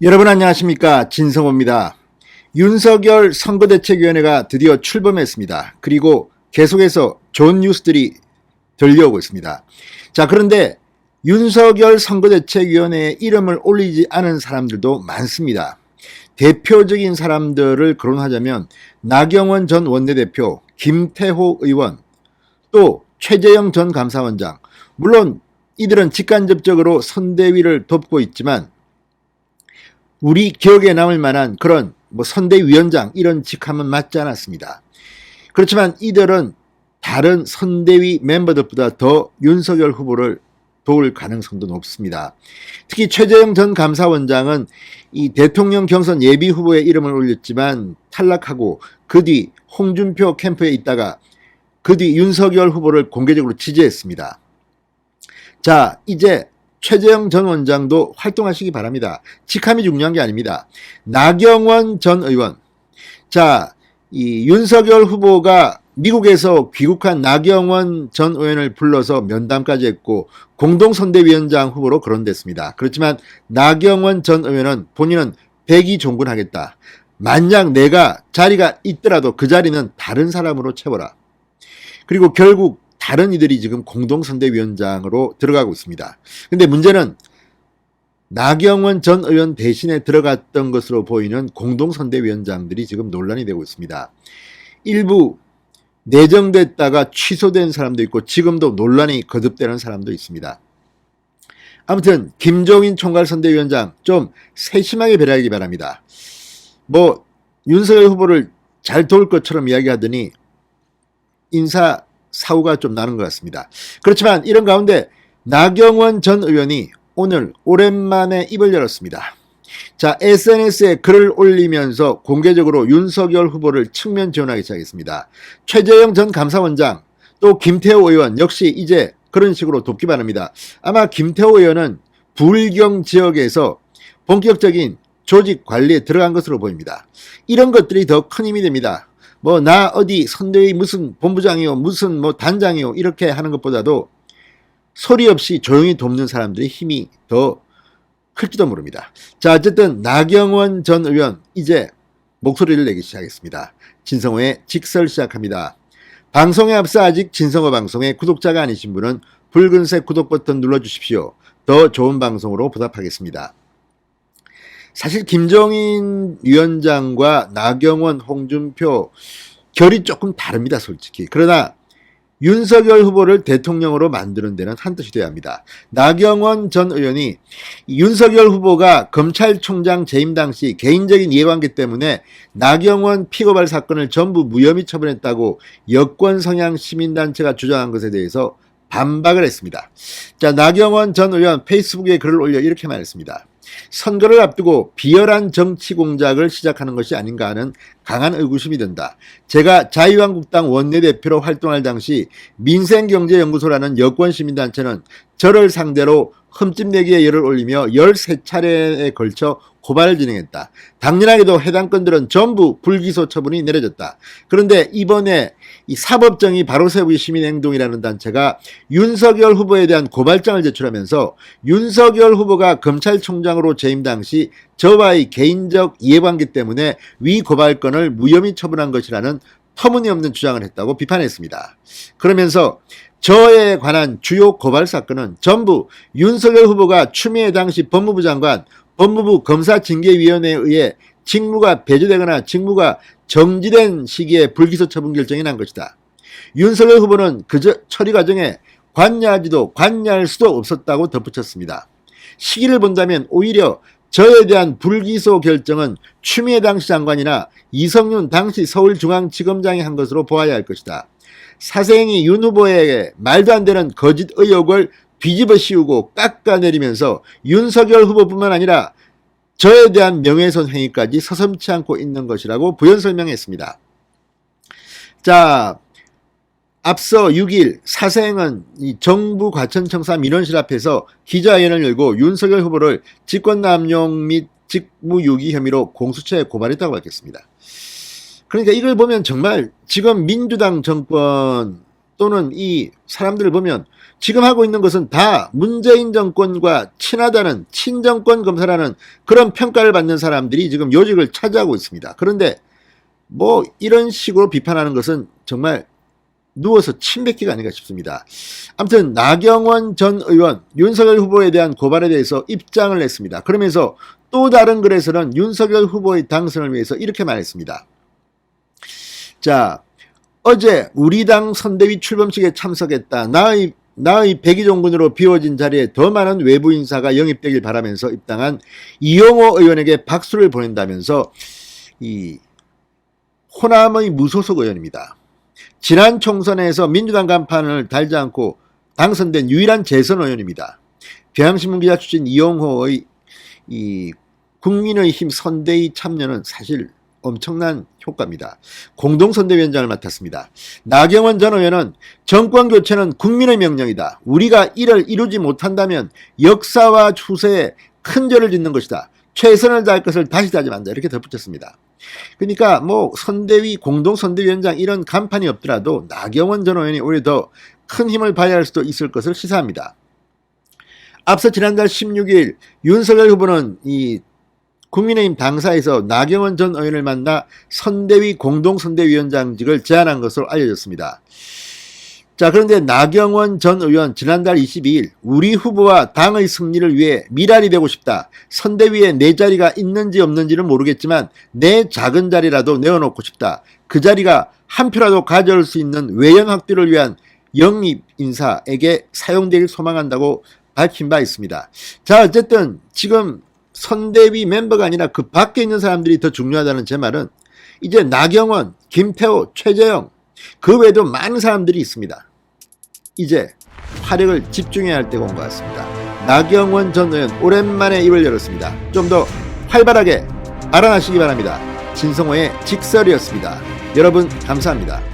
여러분 안녕하십니까, 진성호입니다. 윤석열 선거대책위원회가 드디어 출범했습니다. 그리고 계속해서 좋은 뉴스들이 들려오고 있습니다. 자, 그런데 윤석열 선거대책위원회에 이름을 올리지 않은 사람들도 많습니다. 대표적인 사람들을 거론하자면 나경원 전 원내대표, 김태호 의원, 또 최재형 전 감사원장. 물론 이들은 직간접적으로 선대위를 돕고 있지만 우리 기억에 남을 만한 그런 선대위원장 이런 직함은 맞지 않았습니다. 그렇지만 이들은 다른 선대위 멤버들보다 더 윤석열 후보를 도울 가능성도 높습니다. 특히 최재형 전 감사원장은 이 대통령 경선 예비 후보의 이름을 올렸지만 탈락하고 그 뒤 홍준표 캠프에 있다가 그 뒤 윤석열 후보를 공개적으로 지지했습니다. 자, 이제 최재형 전 원장도 활동하시기 바랍니다. 직함이 중요한 게 아닙니다. 나경원 전 의원. 자, 이 윤석열 후보가 미국에서 귀국한 나경원 전 의원을 불러서 면담까지 했고 공동선대위원장 후보로 거론됐습니다. 그렇지만 나경원 전 의원은 본인은 백의종군하겠다. 만약 내가 자리가 있더라도 그 자리는 다른 사람으로 채워라. 그리고 결국 다른 이들이 지금 공동선대위원장으로 들어가고 있습니다. 근데 문제는 나경원 전 의원 대신에 들어갔던 것으로 보이는 공동선대위원장들이 지금 논란이 되고 있습니다. 일부 내정됐다가 취소된 사람도 있고 지금도 논란이 거듭되는 사람도 있습니다. 아무튼 김종인 총괄선대위원장 좀 세심하게 배려하기 바랍니다. 윤석열 후보를 잘 도울 것처럼 이야기하더니 인사 사고가 좀 나는 것 같습니다. 그렇지만 이런 가운데 나경원 전 의원이 오늘 오랜만에 입을 열었습니다. 자, SNS에 글을 올리면서 공개적으로 윤석열 후보를 측면 지원하기 시작했습니다. 최재형 전 감사원장 또 김태호 의원 역시 이제 그런 식으로 돕기 바랍니다. 아마 김태호 의원은 불경 지역에서 본격적인 조직 관리에 들어간 것으로 보입니다. 이런 것들이 더 큰 힘이 됩니다. 나 어디 선대위 무슨 본부장이요 무슨 단장이요 이렇게 하는 것보다도 소리 없이 조용히 돕는 사람들의 힘이 더 클지도 모릅니다. 자, 어쨌든 나경원 전 의원 이제 목소리를 내기 시작했습니다. 진성호의 직설 시작합니다. 방송에 앞서 아직 진성호 방송의 구독자가 아니신 분은 붉은색 구독 버튼 눌러주십시오. 더 좋은 방송으로 보답하겠습니다. 사실 김종인 위원장과 나경원, 홍준표 결이 조금 다릅니다, 솔직히. 그러나 윤석열 후보를 대통령으로 만드는 데는 한 뜻이 돼야 합니다. 나경원 전 의원이 윤석열 후보가 검찰총장 재임 당시 개인적인 이해관계 때문에 나경원 피고발 사건을 전부 무혐의 처분했다고 여권 성향 시민단체가 주장한 것에 대해서 반박을 했습니다. 자, 나경원 전 의원 페이스북에 글을 올려 이렇게 말했습니다. 선거를 앞두고 비열한 정치 공작을 시작하는 것이 아닌가 하는 강한 의구심이 든다. 제가 자유한국당 원내대표로 활동할 당시 민생경제연구소라는 여권시민단체는 저를 상대로 흠집내기에 열을 올리며 13차례에 걸쳐 고발을 진행했다. 당연하게도 해당 건들은 전부 불기소 처분이 내려졌다. 그런데 이번에 이 사법정의 바로세우기 시민행동이라는 단체가 윤석열 후보에 대한 고발장을 제출하면서 윤석열 후보가 검찰총장으로 재임 당시 저와의 개인적 이해관계 때문에 위 고발건을 무혐의 처분한 것이라는 터무니없는 주장을 했다고 비판했습니다. 그러면서 저에 관한 주요 고발 사건은 전부 윤석열 후보가 추미애 당시 법무부 장관, 법무부 검사징계위원회에 의해 직무가 배제되거나 직무가 정지된 시기에 불기소 처분 결정이 난 것이다. 윤석열 후보는 그저 처리 과정에 관여하지도 관여할 수도 없었다고 덧붙였습니다. 시기를 본다면 오히려 저에 대한 불기소 결정은 추미애 당시 장관이나 이성윤 당시 서울중앙지검장이 한 것으로 보아야 할 것이다. 사생이 윤 후보에게 말도 안 되는 거짓 의혹을 뒤집어 씌우고 깎아내리면서 윤석열 후보뿐만 아니라 저에 대한 명예훼손 행위까지 서슴지 않고 있는 것이라고 부연 설명했습니다. 자, 앞서 6일 사생은 이 정부 과천청사 민원실 앞에서 기자회견을 열고 윤석열 후보를 직권남용 및 직무유기 혐의로 공수처에 고발했다고 밝혔습니다. 그러니까 이걸 보면 정말 지금 민주당 정권 또는 이 사람들을 보면 지금 하고 있는 것은 다 문재인 정권과 친하다는 친정권 검사라는 그런 평가를 받는 사람들이 지금 요직을 차지하고 있습니다. 그런데 뭐 이런 식으로 비판하는 것은 정말 누워서 침 뱉기가 아닌가 싶습니다. 아무튼 나경원 전 의원 윤석열 후보에 대한 고발에 대해서 입장을 냈습니다. 그러면서 또 다른 글에서는 윤석열 후보의 당선을 위해서 이렇게 말했습니다. 자, 어제 우리 당 선대위 출범식에 참석했다. 나의 백의종군으로 비워진 자리에 더 많은 외부 인사가 영입되길 바라면서 입당한 이용호 의원에게 박수를 보낸다면서 이 호남의 무소속 의원입니다. 지난 총선에서 민주당 간판을 달지 않고 당선된 유일한 재선 의원입니다. 경향신문 기자 출신 이용호의 이 국민의힘 선대위 참여는 사실 엄청난 효과입니다. 공동선대위원장을 맡았습니다. 나경원 전 의원은 정권교체는 국민의 명령이다. 우리가 이를 이루지 못한다면 역사와 추세에 큰 죄를 짓는 것이다. 최선을 다할 것을 다시 다짐한다. 이렇게 덧붙였습니다. 그러니까 뭐 선대위, 공동선대위원장 이런 간판이 없더라도 나경원 전 의원이 오히려 더 큰 힘을 발휘할 수도 있을 것을 시사합니다. 앞서 지난달 16일 윤석열 후보는 이 국민의힘 당사에서 나경원 전 의원을 만나 선대위 공동선대위원장직을 제안한 것으로 알려졌습니다. 자, 그런데 나경원 전 의원 지난달 22일 우리 후보와 당의 승리를 위해 미랄이 되고 싶다. 선대위에 내 자리가 있는지 없는지는 모르겠지만 내 작은 자리라도 내어놓고 싶다. 그 자리가 한 표라도 가져올 수 있는 외연 확대를 위한 영입 인사에게 사용되길 소망한다고 밝힌 바 있습니다. 자, 어쨌든 지금 선대위 멤버가 아니라 그 밖에 있는 사람들이 더 중요하다는 제 말은 이제 나경원, 김태호, 최재형 그 외에도 많은 사람들이 있습니다. 이제 화력을 집중해야 할 때가 온 것 같습니다. 나경원 전 의원 오랜만에 입을 열었습니다. 좀 더 활발하게 발언하시기 바랍니다. 진성호의 직설이었습니다. 여러분 감사합니다.